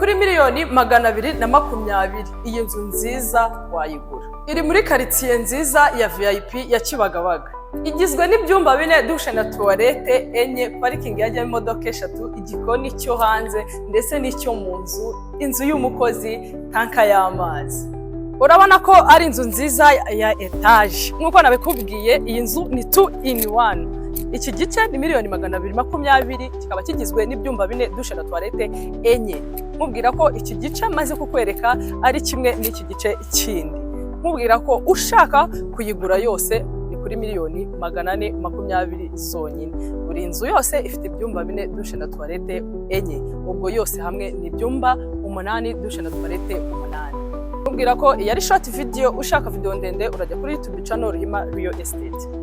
kuri miliyoni 220. Iyi nzu nziza wayigura. Iri muri quartier nziza ya VIP ya Kibagabaga. Igizwe n'ibyumba 4, douche na toilette enye, parking yajya imodoka 3, igikoni cyo hanze ndetse n'icyo mu nzu, inzu y'umukozi, tanka y'amazi. Urabona ko ari inzu nziza ya etage. Nkuko nabikubwiye, iyi nzu ni 2 in 1. Iki gice ni miliyoni 220, kikaba kigizwe n'ibyumba 4, douche na toilette enye. Mubwira ko iki gice maze kukwereka ari kimwe n'iki gice kindi. Mubwira ko ushaka kuyigura yose kuri miliyoni 420 zonyine. Buri nzu yose ifite ibyumba 4, douche na toilette enye. Ubwo yose hamwe ni ibyumba 8, douche na toilette 8. Mubwira ko yari short video. Ushaka video ndende urajya kuri YouTube channel Ruhima-Real-EstateB.